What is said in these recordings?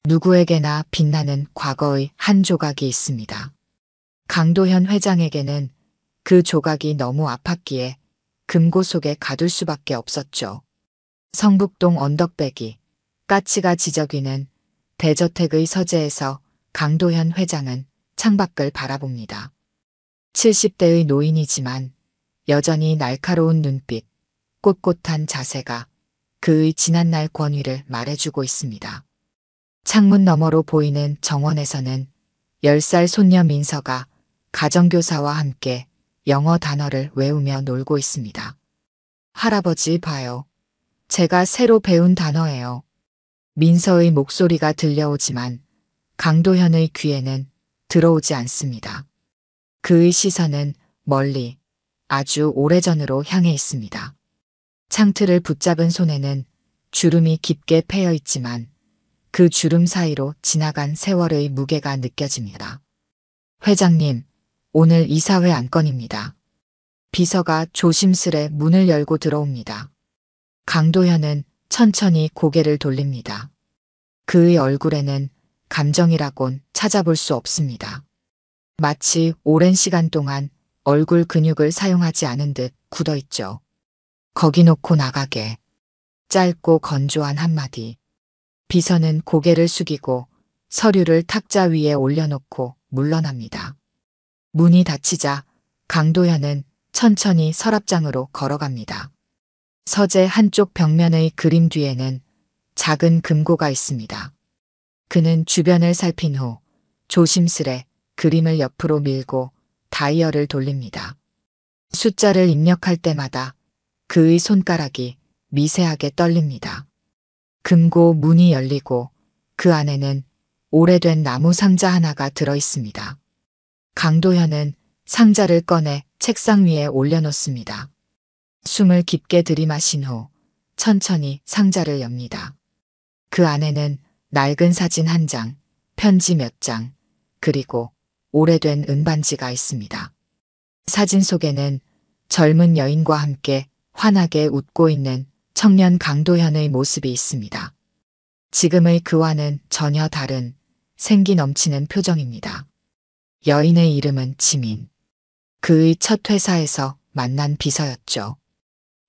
누구에게나 빛나는 과거의 한 조각이 있습니다. 강도현 회장에게는 그 조각이 너무 아팠기에 금고 속에 가둘 수밖에 없었죠. 성북동 언덕배기, 까치가 지저귀는 대저택의 서재에서 강도현 회장은 창밖을 바라봅니다. 70대의 노인이지만 여전히 날카로운 눈빛, 꼿꼿한 자세가 그의 지난날 권위를 말해주고 있습니다. 창문 너머로 보이는 정원에서는 10살 손녀 민서가 가정교사와 함께 영어 단어를 외우며 놀고 있습니다. 할아버지 봐요. 제가 새로 배운 단어예요. 민서의 목소리가 들려오지만 강도현의 귀에는 들어오지 않습니다. 그의 시선은 멀리 아주 오래전으로 향해 있습니다. 창틀을 붙잡은 손에는 주름이 깊게 패여 있지만 그 주름 사이로 지나간 세월의 무게가 느껴집니다. 회장님, 오늘 이사회 안건입니다. 비서가 조심스레 문을 열고 들어옵니다. 강도현은 천천히 고개를 돌립니다. 그의 얼굴에는 감정이라곤 찾아볼 수 없습니다. 마치 오랜 시간 동안 얼굴 근육을 사용하지 않은 듯 굳어있죠. 거기 놓고 나가게. 짧고 건조한 한마디. 비서는 고개를 숙이고 서류를 탁자 위에 올려놓고 물러납니다. 문이 닫히자 강도현은 천천히 서랍장으로 걸어갑니다. 서재 한쪽 벽면의 그림 뒤에는 작은 금고가 있습니다. 그는 주변을 살핀 후 조심스레 그림을 옆으로 밀고 다이얼을 돌립니다. 숫자를 입력할 때마다 그의 손가락이 미세하게 떨립니다. 금고 문이 열리고 그 안에는 오래된 나무 상자 하나가 들어 있습니다. 강도현은 상자를 꺼내 책상 위에 올려놓습니다. 숨을 깊게 들이마신 후 천천히 상자를 엽니다. 그 안에는 낡은 사진 한 장, 편지 몇 장, 그리고 오래된 은반지가 있습니다. 사진 속에는 젊은 여인과 함께 환하게 웃고 있는 청년 강도현의 모습이 있습니다. 지금의 그와는 전혀 다른 생기 넘치는 표정입니다. 여인의 이름은 지민. 그의 첫 회사에서 만난 비서였죠.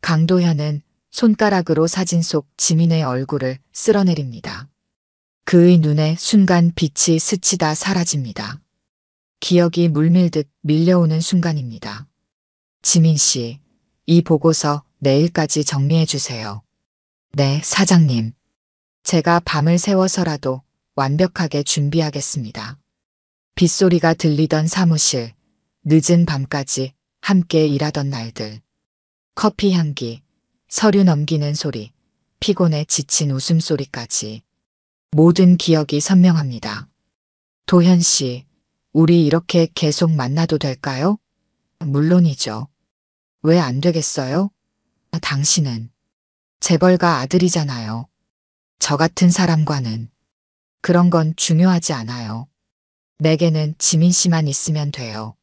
강도현은 손가락으로 사진 속 지민의 얼굴을 쓸어내립니다. 그의 눈에 순간 빛이 스치다 사라집니다. 기억이 물밀듯 밀려오는 순간입니다. 지민 씨, 이 보고서 내일까지 정리해 주세요. 네, 사장님. 제가 밤을 새워서라도 완벽하게 준비하겠습니다. 빗소리가 들리던 사무실, 늦은 밤까지 함께 일하던 날들. 커피 향기, 서류 넘기는 소리, 피곤에 지친 웃음소리까지. 모든 기억이 선명합니다. 도현 씨, 우리 이렇게 계속 만나도 될까요? 물론이죠. 왜 안 되겠어요? 당신은 재벌가 아들이잖아요. 저 같은 사람과는 그런 건 중요하지 않아요. 내게는 지민 씨만 있으면 돼요.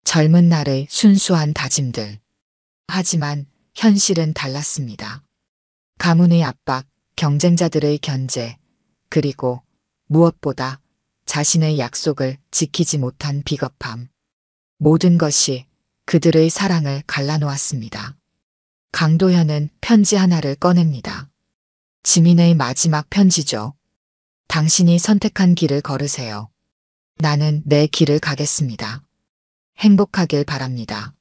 젊은 날의 순수한 다짐들. 하지만 현실은 달랐습니다. 가문의 압박, 경쟁자들의 견제, 그리고 무엇보다 자신의 약속을 지키지 못한 비겁함. 모든 것이 그들의 사랑을 갈라놓았습니다. 강도현은 편지 하나를 꺼냅니다. 지민의 마지막 편지죠. 당신이 선택한 길을 걸으세요. 나는 내 길을 가겠습니다. 행복하길 바랍니다.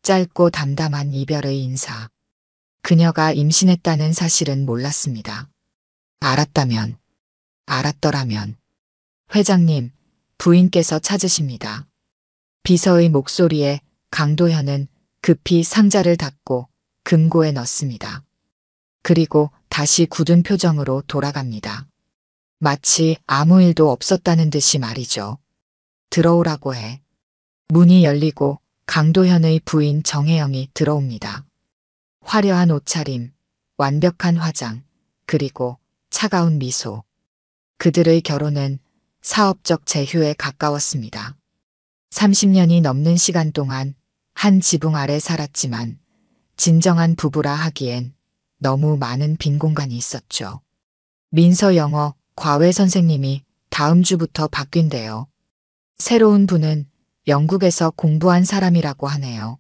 짧고 담담한 이별의 인사. 그녀가 임신했다는 사실은 몰랐습니다. 알았더라면. 회장님, 부인께서 찾으십니다. 비서의 목소리에 강도현은 급히 상자를 닫고 금고에 넣습니다. 그리고 다시 굳은 표정으로 돌아갑니다. 마치 아무 일도 없었다는 듯이 말이죠. 들어오라고 해. 문이 열리고 강도현의 부인 정혜영이 들어옵니다. 화려한 옷차림, 완벽한 화장, 그리고 차가운 미소. 그들의 결혼은 사업적 재휴에 가까웠습니다. 30년이 넘는 시간 동안 한 지붕 아래 살았지만 진정한 부부라 하기엔 너무 많은 빈 공간이 있었죠. 민서 영어 과외 선생님이 다음 주부터 바뀐대요. 새로운 분은 영국에서 공부한 사람이라고 하네요.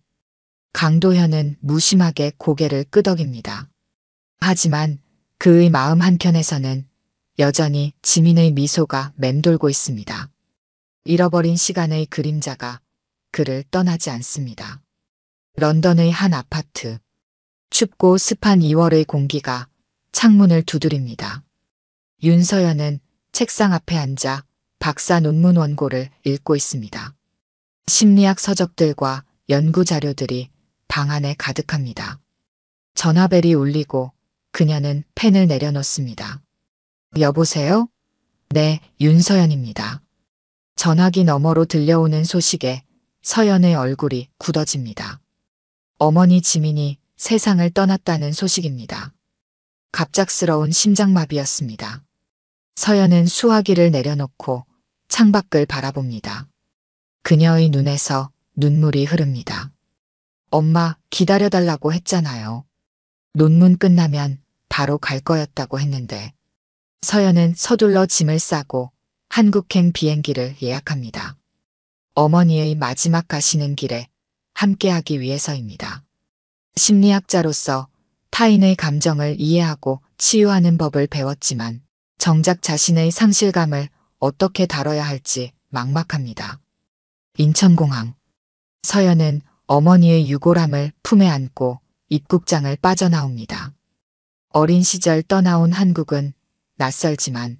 강도현은 무심하게 고개를 끄덕입니다. 하지만 그의 마음 한켠에서는 여전히 지민의 미소가 맴돌고 있습니다. 잃어버린 시간의 그림자가 그를 떠나지 않습니다. 런던의 한 아파트. 춥고 습한 2월의 공기가 창문을 두드립니다. 윤서연은 책상 앞에 앉아 박사 논문 원고를 읽고 있습니다. 심리학 서적들과 연구 자료들이 방 안에 가득합니다. 전화벨이 울리고 그녀는 펜을 내려놓습니다. 여보세요? 네, 윤서연입니다. 전화기 너머로 들려오는 소식에 서연의 얼굴이 굳어집니다. 어머니 지민이 세상을 떠났다는 소식입니다. 갑작스러운 심장마비였습니다. 서연은 수화기를 내려놓고 창밖을 바라봅니다. 그녀의 눈에서 눈물이 흐릅니다. 엄마, 기다려달라고 했잖아요. 논문 끝나면 바로 갈 거였다고 했는데. 서연은 서둘러 짐을 싸고 한국행 비행기를 예약합니다. 어머니의 마지막 가시는 길에 함께하기 위해서입니다. 심리학자로서 타인의 감정을 이해하고 치유하는 법을 배웠지만 정작 자신의 상실감을 어떻게 다뤄야 할지 막막합니다. 인천공항. 서연은 어머니의 유골함을 품에 안고 입국장을 빠져나옵니다. 어린 시절 떠나온 한국은 낯설지만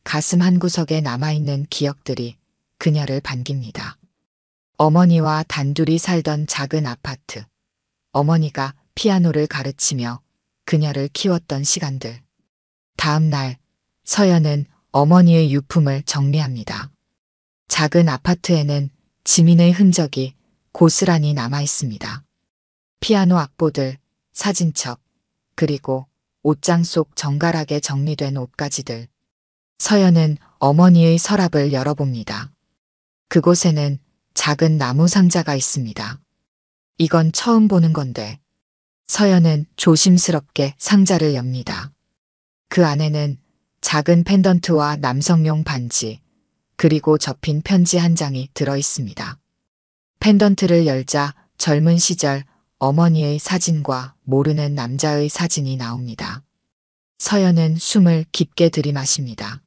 가슴 한구석에 남아있는 기억들이 그녀를 반깁니다. 어머니와 단둘이 살던 작은 아파트. 어머니가 피아노를 가르치며 그녀를 키웠던 시간들. 다음 날 서연은 어머니의 유품을 정리합니다. 작은 아파트에는 지민의 흔적이 고스란히 남아 있습니다. 피아노 악보들, 사진첩, 그리고 옷장 속 정갈하게 정리된 옷가지들. 서연은 어머니의 서랍을 열어봅니다. 그곳에는 작은 나무 상자가 있습니다. 이건 처음 보는 건데. 서연은 조심스럽게 상자를 엽니다. 그 안에는 작은 펜던트와 남성용 반지, 그리고 접힌 편지 한 장이 들어 있습니다. 펜던트를 열자 젊은 시절 어머니의 사진과 모르는 남자의 사진이 나옵니다. 서연은 숨을 깊게 들이마십니다.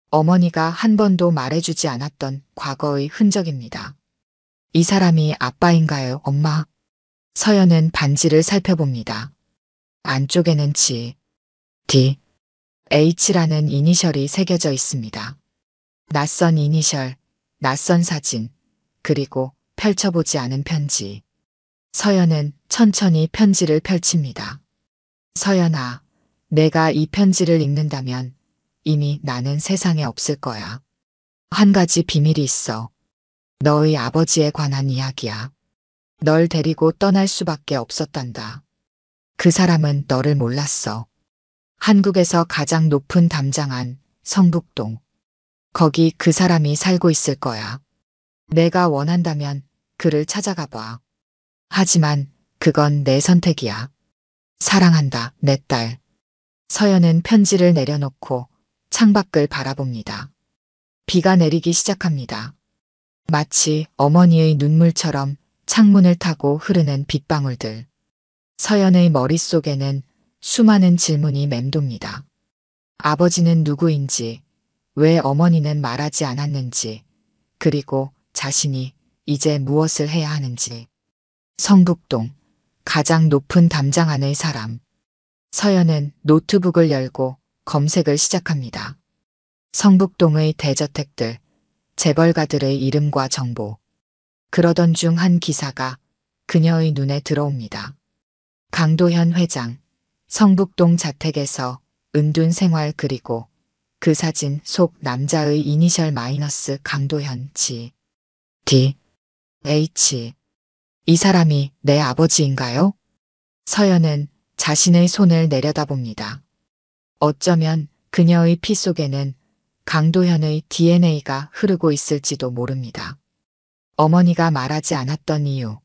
어머니가 한 번도 말해주지 않았던 과거의 흔적입니다. 이 사람이 아빠인가요, 엄마? 서연은 반지를 살펴봅니다. 안쪽에는 G, D, H라는 이니셜이 새겨져 있습니다. 낯선 이니셜, 낯선 사진, 그리고 펼쳐보지 않은 편지. 서연은 천천히 편지를 펼칩니다. 서연아, 내가 이 편지를 읽는다면 이미 나는 세상에 없을 거야. 한 가지 비밀이 있어. 너의 아버지에 관한 이야기야. 널 데리고 떠날 수밖에 없었단다. 그 사람은 너를 몰랐어. 한국에서 가장 높은 담장 안, 성북동. 거기 그 사람이 살고 있을 거야. 내가 원한다면 그를 찾아가 봐. 하지만 그건 내 선택이야. 사랑한다, 내 딸. 서연은 편지를 내려놓고 창밖을 바라봅니다. 비가 내리기 시작합니다. 마치 어머니의 눈물처럼 창문을 타고 흐르는 빗방울들. 서연의 머릿속에는 수많은 질문이 맴돕니다. 아버지는 누구인지, 왜 어머니는 말하지 않았는지, 그리고 자신이 이제 무엇을 해야 하는지. 성북동, 가장 높은 담장 안의 사람. 서연은 노트북을 열고 검색을 시작합니다. 성북동의 대저택들, 재벌가들의 이름과 정보. 그러던 중 한 기사가 그녀의 눈에 들어옵니다. 강도현 회장, 성북동 자택에서 은둔 생활 그리고 그 사진 속 남자의 이니셜 마이너스 강도현 G, D, H. 이 사람이 내 아버지인가요? 서연은 자신의 손을 내려다봅니다. 어쩌면 그녀의 피 속에는 강도현의 DNA가 흐르고 있을지도 모릅니다. 어머니가 말하지 않았던 이유,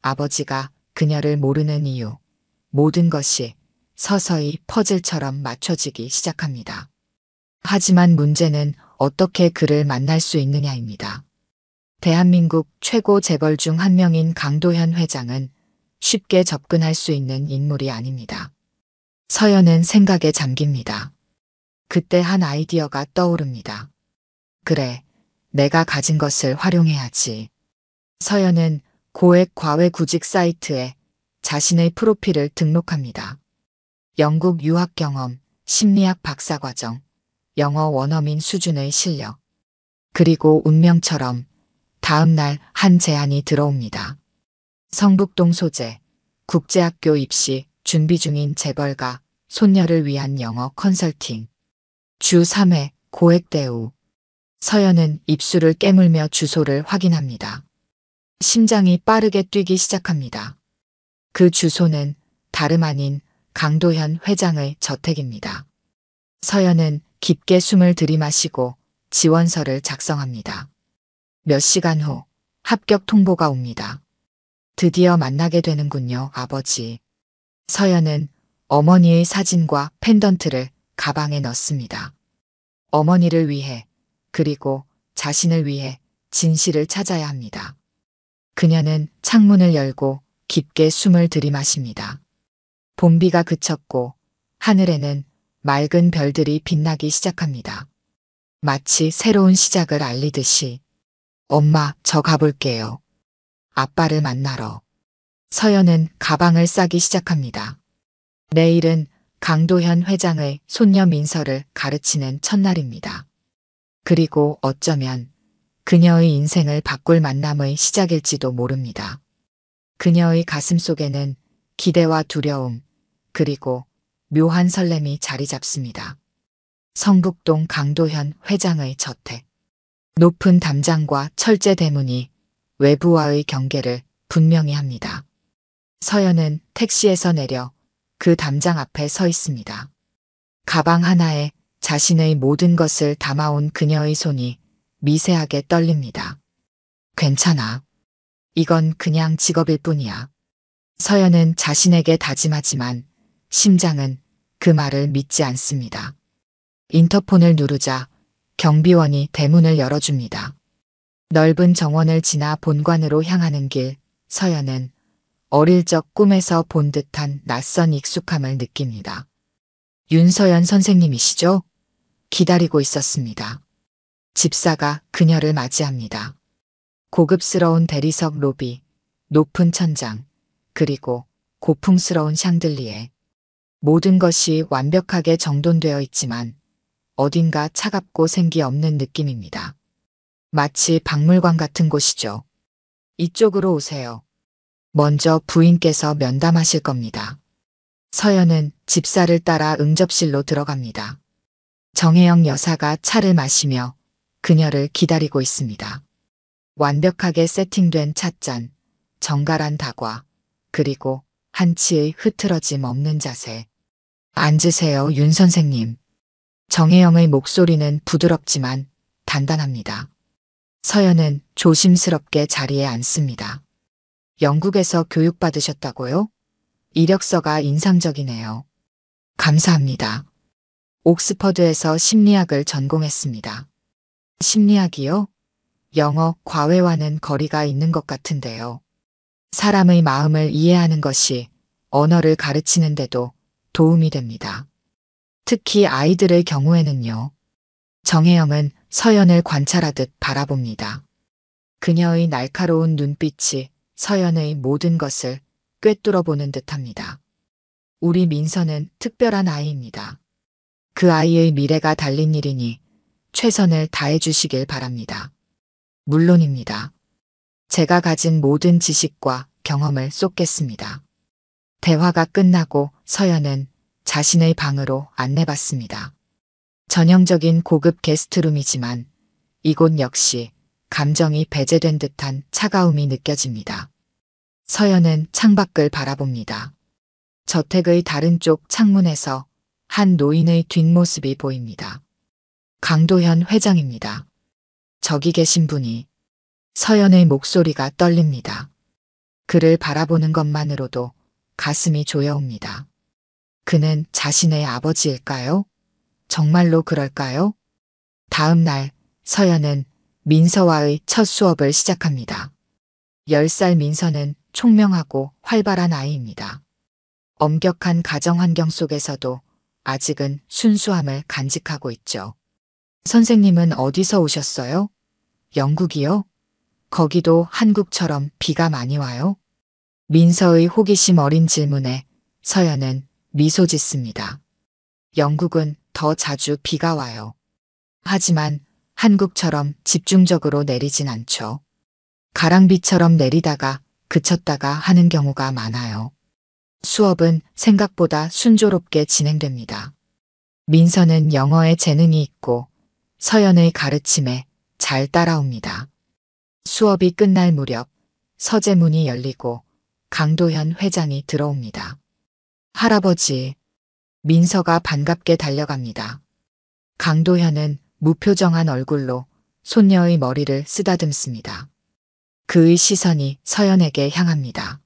아버지가 그녀를 모르는 이유, 모든 것이 서서히 퍼즐처럼 맞춰지기 시작합니다. 하지만 문제는 어떻게 그를 만날 수 있느냐입니다. 대한민국 최고 재벌 중 한 명인 강도현 회장은 쉽게 접근할 수 있는 인물이 아닙니다. 서연은 생각에 잠깁니다. 그때 한 아이디어가 떠오릅니다. 그래, 내가 가진 것을 활용해야지. 서연은 고액 과외 구직 사이트에 자신의 프로필을 등록합니다. 영국 유학 경험, 심리학 박사과정, 영어 원어민 수준의 실력. 그리고 운명처럼 다음 날 한 제안이 들어옵니다. 성북동 소재, 국제학교 입시 준비 중인 재벌가, 손녀를 위한 영어 컨설팅. 주 3회 고액 대우. 서연은 입술을 깨물며 주소를 확인합니다. 심장이 빠르게 뛰기 시작합니다. 그 주소는 다름 아닌 강도현 회장의 저택입니다. 서연은 깊게 숨을 들이마시고 지원서를 작성합니다. 몇 시간 후 합격 통보가 옵니다. 드디어 만나게 되는군요, 아버지. 서연은 어머니의 사진과 펜던트를 가방에 넣습니다. 어머니를 위해, 그리고 자신을 위해 진실을 찾아야 합니다. 그녀는 창문을 열고 깊게 숨을 들이마십니다. 봄비가 그쳤고 하늘에는 맑은 별들이 빛나기 시작합니다. 마치 새로운 시작을 알리듯이. 엄마, 저 가볼게요. 아빠를 만나러. 서연은 가방을 싸기 시작합니다. 내일은 강도현 회장의 손녀 민서를 가르치는 첫날입니다. 그리고 어쩌면 그녀의 인생을 바꿀 만남의 시작일지도 모릅니다. 그녀의 가슴 속에는 기대와 두려움, 그리고 묘한 설렘이 자리 잡습니다. 성북동 강도현 회장의 저택. 높은 담장과 철제 대문이 외부와의 경계를 분명히 합니다. 서연은 택시에서 내려 그 담장 앞에 서 있습니다. 가방 하나에 자신의 모든 것을 담아온 그녀의 손이 미세하게 떨립니다. 괜찮아. 이건 그냥 직업일 뿐이야. 서연은 자신에게 다짐하지만 심장은 그 말을 믿지 않습니다. 인터폰을 누르자 경비원이 대문을 열어줍니다. 넓은 정원을 지나 본관으로 향하는 길, 서연은 어릴 적 꿈에서 본 듯한 낯선 익숙함을 느낍니다. 윤서연 선생님이시죠? 기다리고 있었습니다. 집사가 그녀를 맞이합니다. 고급스러운 대리석 로비, 높은 천장, 그리고 고풍스러운 샹들리에. 모든 것이 완벽하게 정돈되어 있지만 어딘가 차갑고 생기 없는 느낌입니다. 마치 박물관 같은 곳이죠. 이쪽으로 오세요. 먼저 부인께서 면담하실 겁니다. 서연은 집사를 따라 응접실로 들어갑니다. 정혜영 여사가 차를 마시며 그녀를 기다리고 있습니다. 완벽하게 세팅된 찻잔, 정갈한 다과, 그리고 한치의 흐트러짐 없는 자세. 앉으세요, 윤 선생님. 정혜영의 목소리는 부드럽지만 단단합니다. 서연은 조심스럽게 자리에 앉습니다. 영국에서 교육받으셨다고요? 이력서가 인상적이네요. 감사합니다. 옥스퍼드에서 심리학을 전공했습니다. 심리학이요? 영어 과외와는 거리가 있는 것 같은데요. 사람의 마음을 이해하는 것이 언어를 가르치는데도 도움이 됩니다. 특히 아이들의 경우에는요. 정혜영은 서연을 관찰하듯 바라봅니다. 그녀의 날카로운 눈빛이 서연의 모든 것을 꿰뚫어보는 듯합니다. 우리 민서는 특별한 아이입니다. 그 아이의 미래가 달린 일이니 최선을 다해주시길 바랍니다. 물론입니다. 제가 가진 모든 지식과 경험을 쏟겠습니다. 대화가 끝나고 서연은 자신의 방으로 안내받습니다. 전형적인 고급 게스트룸이지만 이곳 역시 감정이 배제된 듯한 차가움이 느껴집니다. 서연은 창밖을 바라봅니다. 저택의 다른 쪽 창문에서 한 노인의 뒷모습이 보입니다. 강도현 회장입니다. 저기 계신 분이. 서연의 목소리가 떨립니다. 그를 바라보는 것만으로도 가슴이 조여옵니다. 그는 자신의 아버지일까요? 정말로 그럴까요? 다음 날 서연은 민서와의 첫 수업을 시작합니다. 10살 민서는 총명하고 활발한 아이입니다. 엄격한 가정 환경 속에서도 아직은 순수함을 간직하고 있죠. 선생님은 어디서 오셨어요? 영국이요? 거기도 한국처럼 비가 많이 와요? 민서의 호기심 어린 질문에 서연은 미소 짓습니다. 영국은 더 자주 비가 와요. 하지만 한국처럼 집중적으로 내리진 않죠. 가랑비처럼 내리다가 그쳤다가 하는 경우가 많아요. 수업은 생각보다 순조롭게 진행됩니다. 민서는 영어에 재능이 있고 서연의 가르침에 잘 따라옵니다. 수업이 끝날 무렵 서재문이 열리고 강도현 회장이 들어옵니다. 할아버지, 민서가 반갑게 달려갑니다. 강도현은 무표정한 얼굴로 손녀의 머리를 쓰다듬습니다. 그의 시선이 서연에게 향합니다.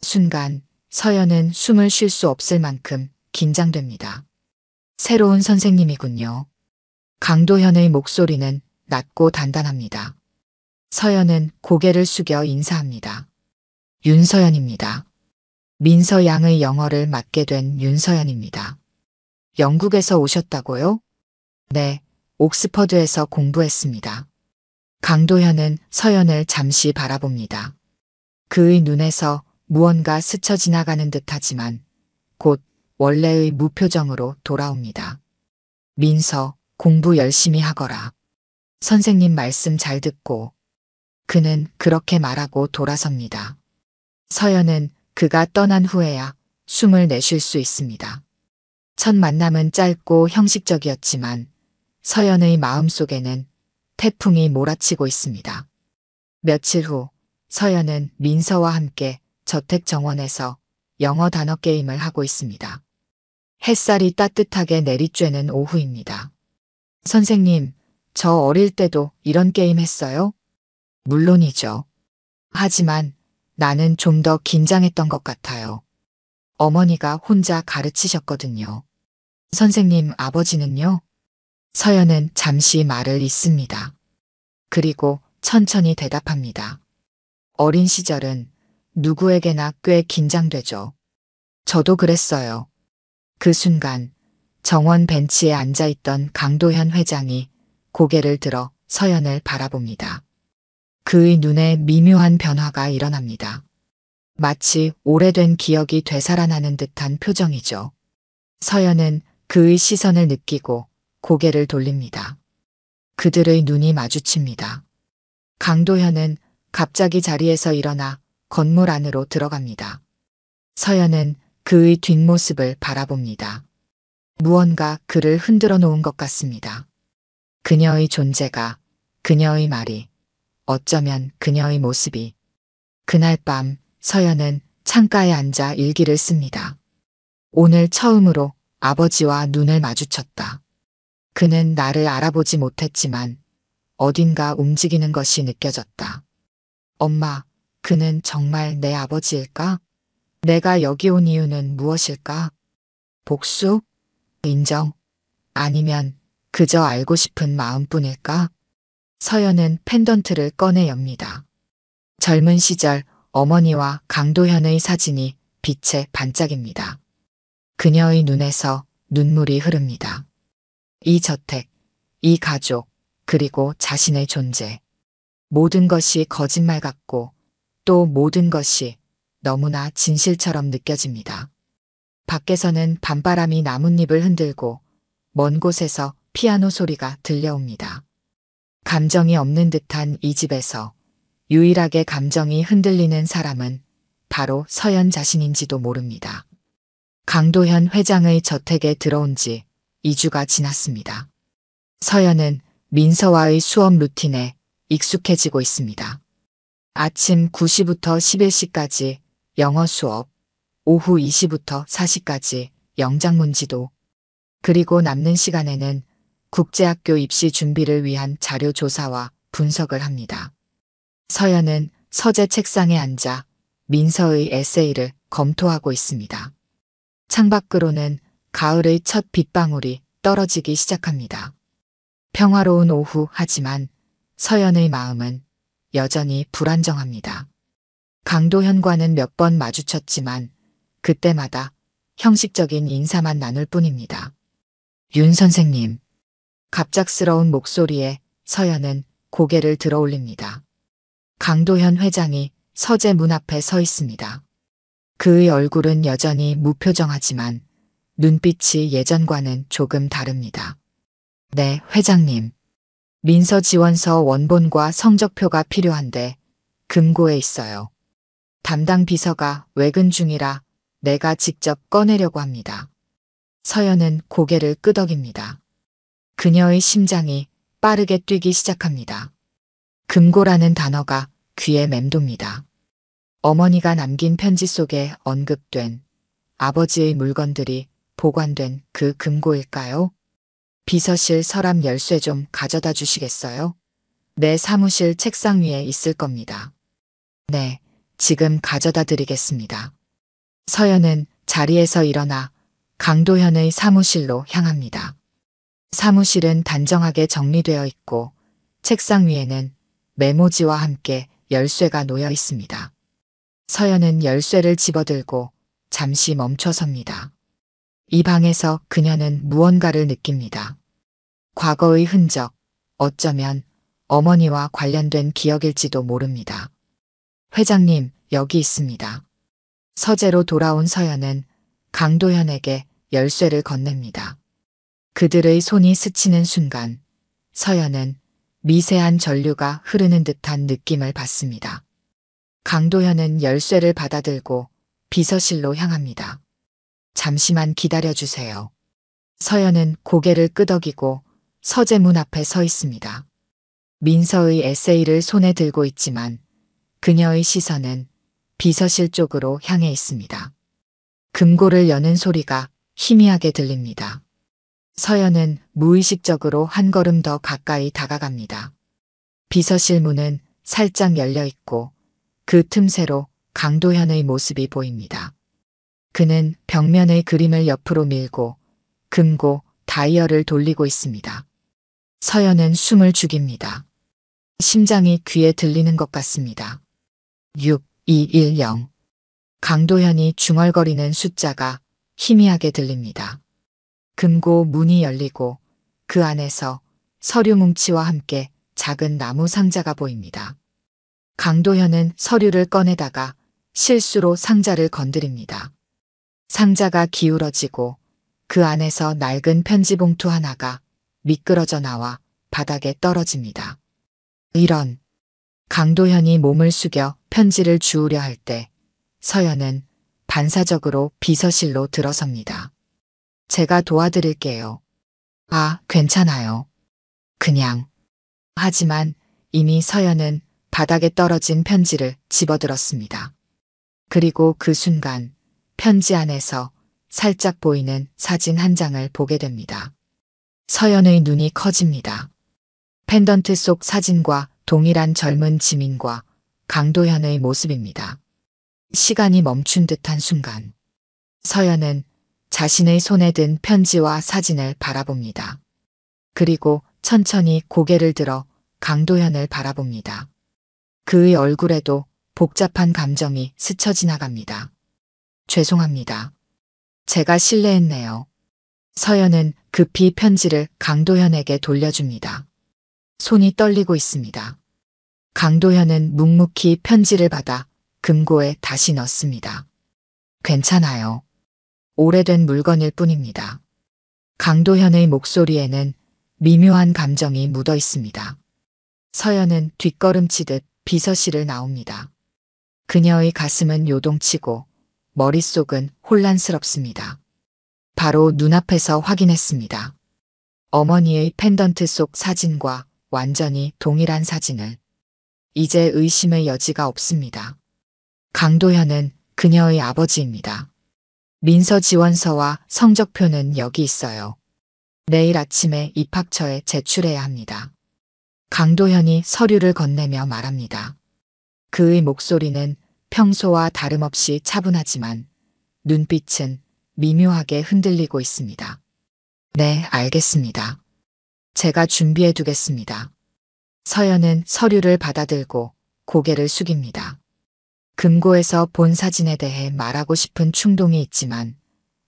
순간 서연은 숨을 쉴 수 없을 만큼 긴장됩니다. 새로운 선생님이군요. 강도현의 목소리는 낮고 단단합니다. 서연은 고개를 숙여 인사합니다. 윤서연입니다. 민서 양의 영어를 맡게 된 윤서연입니다. 영국에서 오셨다고요? 네, 옥스퍼드에서 공부했습니다. 강도현은 서연을 잠시 바라봅니다. 그의 눈에서 무언가 스쳐 지나가는 듯하지만 곧 원래의 무표정으로 돌아옵니다. 민서, 공부 열심히 하거라. 선생님 말씀 잘 듣고. 그는 그렇게 말하고 돌아섭니다. 서연은 그가 떠난 후에야 숨을 내쉴 수 있습니다. 첫 만남은 짧고 형식적이었지만 서연의 마음속에는 태풍이 몰아치고 있습니다. 며칠 후 서연은 민서와 함께 저택정원에서 영어 단어 게임을 하고 있습니다. 햇살이 따뜻하게 내리쬐는 오후입니다. 선생님, 저 어릴 때도 이런 게임 했어요? 물론이죠. 하지만 나는 좀 더 긴장했던 것 같아요. 어머니가 혼자 가르치셨거든요. 선생님 아버지는요? 서연은 잠시 말을 잇습니다. 그리고 천천히 대답합니다. 어린 시절은 누구에게나 꽤 긴장되죠. 저도 그랬어요. 그 순간 정원 벤치에 앉아있던 강도현 회장이 고개를 들어 서연을 바라봅니다. 그의 눈에 미묘한 변화가 일어납니다. 마치 오래된 기억이 되살아나는 듯한 표정이죠. 서연은 그의 시선을 느끼고 고개를 돌립니다. 그들의 눈이 마주칩니다. 강도현은 갑자기 자리에서 일어나 건물 안으로 들어갑니다. 서연은 그의 뒷모습을 바라봅니다. 무언가 그를 흔들어 놓은 것 같습니다. 그녀의 존재가, 그녀의 말이, 어쩌면 그녀의 모습이. 그날 밤 서연은 창가에 앉아 일기를 씁니다. 오늘 처음으로 아버지와 눈을 마주쳤다. 그는 나를 알아보지 못했지만 어딘가 움직이는 것이 느껴졌다. 엄마, 그는 정말 내 아버지일까? 내가 여기 온 이유는 무엇일까? 복수? 인정? 아니면 그저 알고 싶은 마음뿐일까? 서연은 펜던트를 꺼내 엽니다. 젊은 시절 어머니와 강도현의 사진이 빛에 반짝입니다. 그녀의 눈에서 눈물이 흐릅니다. 이 저택, 이 가족, 그리고 자신의 존재. 모든 것이 거짓말 같고 또 모든 것이 너무나 진실처럼 느껴집니다. 밖에서는 밤바람이 나뭇잎을 흔들고 먼 곳에서 피아노 소리가 들려옵니다. 감정이 없는 듯한 이 집에서 유일하게 감정이 흔들리는 사람은 바로 서연 자신인지도 모릅니다. 강도현 회장의 저택에 들어온 지 2주가 지났습니다. 서연은 민서와의 수업 루틴에 익숙해지고 있습니다. 아침 9시부터 11시까지 영어 수업, 오후 2시부터 4시까지 영작문 지도, 그리고 남는 시간에는 국제학교 입시 준비를 위한 자료 조사와 분석을 합니다. 서연은 서재 책상에 앉아 민서의 에세이를 검토하고 있습니다. 창밖으로는 가을의 첫 빗방울이 떨어지기 시작합니다. 평화로운 오후 하지만 서연의 마음은 여전히 불안정합니다. 강도현과는 몇 번 마주쳤지만 그때마다 형식적인 인사만 나눌 뿐입니다. 윤 선생님. 갑작스러운 목소리에 서연은 고개를 들어 올립니다. 강도현 회장이 서재 문 앞에 서 있습니다. 그의 얼굴은 여전히 무표정하지만 눈빛이 예전과는 조금 다릅니다. 네, 회장님. 민서 지원서 원본과 성적표가 필요한데 금고에 있어요. 담당 비서가 외근 중이라 내가 직접 꺼내려고 합니다. 서연은 고개를 끄덕입니다. 그녀의 심장이 빠르게 뛰기 시작합니다. 금고라는 단어가 귀에 맴돕니다. 어머니가 남긴 편지 속에 언급된 아버지의 물건들이 보관된 그 금고일까요? 비서실 서랍 열쇠 좀 가져다 주시겠어요? 내 사무실 책상 위에 있을 겁니다. 네, 지금 가져다 드리겠습니다. 서연은 자리에서 일어나 강도현의 사무실로 향합니다. 사무실은 단정하게 정리되어 있고 책상 위에는 메모지와 함께 열쇠가 놓여 있습니다. 서연은 열쇠를 집어들고 잠시 멈춰섭니다. 이 방에서 그녀는 무언가를 느낍니다. 과거의 흔적, 어쩌면 어머니와 관련된 기억일지도 모릅니다. 회장님, 여기 있습니다. 서재로 돌아온 서연은 강도현에게 열쇠를 건넵니다. 그들의 손이 스치는 순간 서연은 미세한 전류가 흐르는 듯한 느낌을 받습니다. 강도현은 열쇠를 받아들고 비서실로 향합니다. 잠시만 기다려주세요. 서연은 고개를 끄덕이고 서재 문 앞에 서 있습니다. 민서의 에세이를 손에 들고 있지만 그녀의 시선은 비서실 쪽으로 향해 있습니다. 금고를 여는 소리가 희미하게 들립니다. 서연은 무의식적으로 한 걸음 더 가까이 다가갑니다. 비서실 문은 살짝 열려 있고 그 틈새로 강도현의 모습이 보입니다. 그는 벽면의 그림을 옆으로 밀고 금고 다이얼을 돌리고 있습니다. 서연은 숨을 죽입니다. 심장이 귀에 들리는 것 같습니다. 6210. 강도현이 중얼거리는 숫자가 희미하게 들립니다. 금고 문이 열리고 그 안에서 서류 뭉치와 함께 작은 나무 상자가 보입니다. 강도현은 서류를 꺼내다가 실수로 상자를 건드립니다. 상자가 기울어지고 그 안에서 낡은 편지 봉투 하나가 미끄러져 나와 바닥에 떨어집니다. 이런. 강도현이 몸을 숙여 편지를 주우려 할 때 서연은 반사적으로 비서실로 들어섭니다. 제가 도와드릴게요. 아, 괜찮아요. 그냥. 하지만 이미 서연은 바닥에 떨어진 편지를 집어들었습니다. 그리고 그 순간 편지 안에서 살짝 보이는 사진 한 장을 보게 됩니다. 서연의 눈이 커집니다. 펜던트 속 사진과 동일한 젊은 지민과 강도현의 모습입니다. 시간이 멈춘 듯한 순간 서연은 자신의 손에 든 편지와 사진을 바라봅니다. 그리고 천천히 고개를 들어 강도현을 바라봅니다. 그의 얼굴에도 복잡한 감정이 스쳐 지나갑니다. 죄송합니다. 제가 실례했네요. 서연은 급히 편지를 강도현에게 돌려줍니다. 손이 떨리고 있습니다. 강도현은 묵묵히 편지를 받아 금고에 다시 넣습니다. 괜찮아요. 오래된 물건일 뿐입니다. 강도현의 목소리에는 미묘한 감정이 묻어 있습니다. 서연은 뒷걸음치듯 비서실을 나옵니다. 그녀의 가슴은 요동치고 머릿속은 혼란스럽습니다. 바로 눈앞에서 확인했습니다. 어머니의 펜던트 속 사진과 완전히 동일한 사진을. 이제 의심의 여지가 없습니다. 강도현은 그녀의 아버지입니다. 민서 지원서와 성적표는 여기 있어요. 내일 아침에 입학처에 제출해야 합니다. 강도현이 서류를 건네며 말합니다. 그의 목소리는 평소와 다름없이 차분하지만 눈빛은 미묘하게 흔들리고 있습니다. 네, 알겠습니다. 제가 준비해 두겠습니다. 서연은 서류를 받아들고 고개를 숙입니다. 금고에서 본 사진에 대해 말하고 싶은 충동이 있지만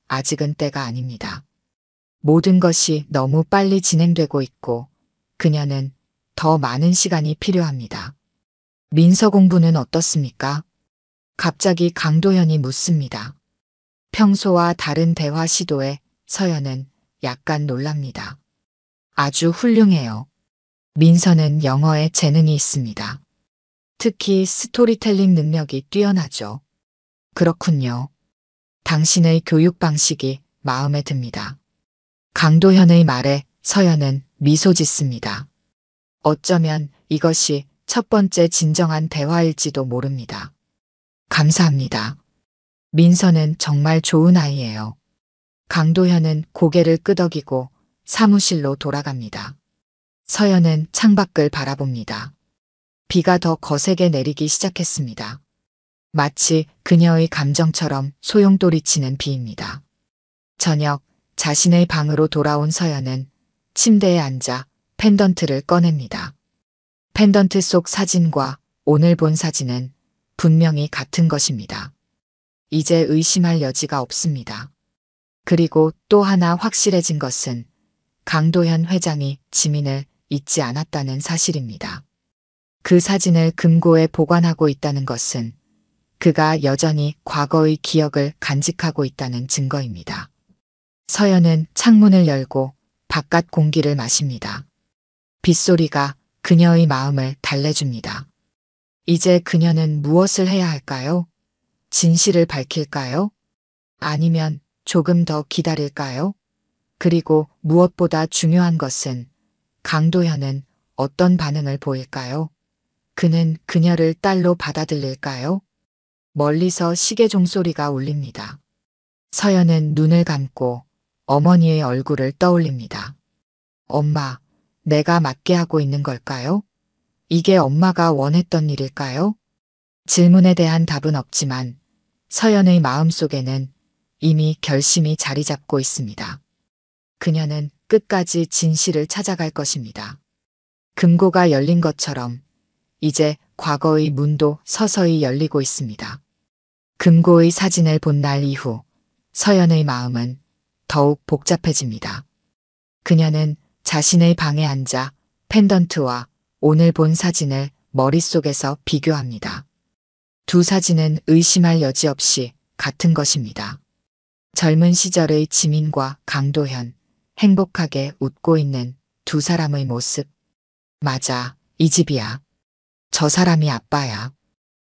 아직은 때가 아닙니다. 모든 것이 너무 빨리 진행되고 있고 그녀는 더 많은 시간이 필요합니다. 민서 공부는 어떻습니까? 갑자기 강도현이 묻습니다. 평소와 다른 대화 시도에 서연은 약간 놀랍니다. 아주 훌륭해요. 민서는 영어에 재능이 있습니다. 특히 스토리텔링 능력이 뛰어나죠. 그렇군요. 당신의 교육 방식이 마음에 듭니다. 강도현의 말에 서연은 미소 짓습니다. 어쩌면 이것이 첫 번째 진정한 대화일지도 모릅니다. 감사합니다. 민서는 정말 좋은 아이예요. 강도현은 고개를 끄덕이고 사무실로 돌아갑니다. 서연은 창밖을 바라봅니다. 비가 더 거세게 내리기 시작했습니다. 마치 그녀의 감정처럼 소용돌이치는 비입니다. 저녁 자신의 방으로 돌아온 서연은 침대에 앉아 펜던트를 꺼냅니다. 펜던트 속 사진과 오늘 본 사진은 분명히 같은 것입니다. 이제 의심할 여지가 없습니다. 그리고 또 하나 확실해진 것은 강도현 회장이 지민을 잊지 않았다는 사실입니다. 그 사진을 금고에 보관하고 있다는 것은 그가 여전히 과거의 기억을 간직하고 있다는 증거입니다. 서연은 창문을 열고 바깥 공기를 마십니다. 빗소리가 그녀의 마음을 달래줍니다. 이제 그녀는 무엇을 해야 할까요? 진실을 밝힐까요? 아니면 조금 더 기다릴까요? 그리고 무엇보다 중요한 것은 강도현은 어떤 반응을 보일까요? 그는 그녀를 딸로 받아들일까요? 멀리서 시계 종소리가 울립니다. 서연은 눈을 감고 어머니의 얼굴을 떠올립니다. 엄마, 내가 맞게 하고 있는 걸까요? 이게 엄마가 원했던 일일까요? 질문에 대한 답은 없지만 서연의 마음속에는 이미 결심이 자리 잡고 있습니다. 그녀는 끝까지 진실을 찾아갈 것입니다. 금고가 열린 것처럼 이제 과거의 문도 서서히 열리고 있습니다. 금고의 사진을 본 날 이후 서연의 마음은 더욱 복잡해집니다. 그녀는 자신의 방에 앉아 펜던트와 오늘 본 사진을 머릿속에서 비교합니다. 두 사진은 의심할 여지 없이 같은 것입니다. 젊은 시절의 지민과 강도현, 행복하게 웃고 있는 두 사람의 모습. 맞아, 이 집이야. 저 사람이 아빠야.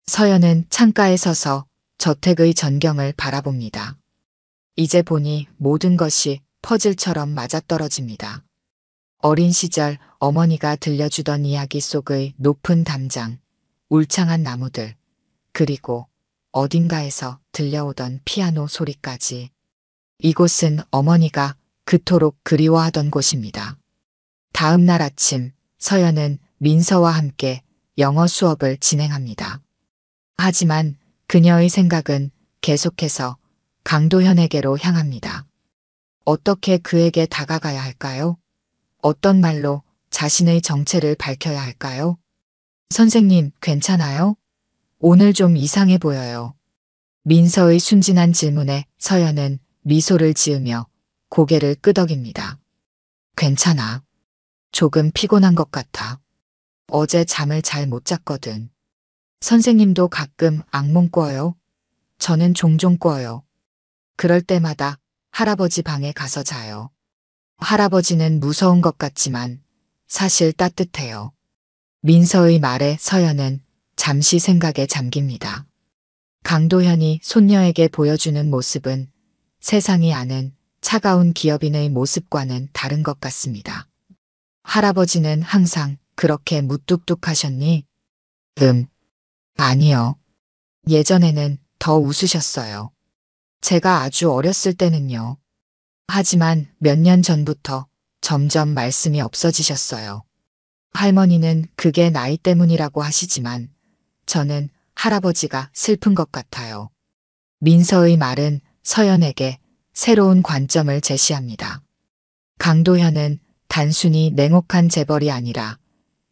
서연은 창가에 서서 저택의 전경을 바라봅니다. 이제 보니 모든 것이 퍼즐처럼 맞아떨어집니다. 어린 시절 어머니가 들려주던 이야기 속의 높은 담장, 울창한 나무들, 그리고 어딘가에서 들려오던 피아노 소리까지. 이곳은 어머니가 그토록 그리워하던 곳입니다. 다음 날 아침 서연은 민서와 함께 영어 수업을 진행합니다. 하지만 그녀의 생각은 계속해서 강도현에게로 향합니다. 어떻게 그에게 다가가야 할까요? 어떤 말로 자신의 정체를 밝혀야 할까요? 선생님, 괜찮아요? 오늘 좀 이상해 보여요. 민서의 순진한 질문에 서연은 미소를 지으며 고개를 끄덕입니다. 괜찮아. 조금 피곤한 것 같아. 어제 잠을 잘 못 잤거든. 선생님도 가끔 악몽 꿔요? 저는 종종 꿔요. 그럴 때마다 할아버지 방에 가서 자요. 할아버지는 무서운 것 같지만 사실 따뜻해요. 민서의 말에 서연은 잠시 생각에 잠깁니다. 강도현이 손녀에게 보여주는 모습은 세상이 아는 차가운 기업인의 모습과는 다른 것 같습니다. 할아버지는 항상 그렇게 무뚝뚝하셨니? 아니요. 예전에는 더 웃으셨어요. 제가 아주 어렸을 때는요. 하지만 몇 년 전부터 점점 말씀이 없어지셨어요. 할머니는 그게 나이 때문이라고 하시지만 저는 할아버지가 슬픈 것 같아요. 민서의 말은 서연에게 새로운 관점을 제시합니다. 강도현은 단순히 냉혹한 재벌이 아니라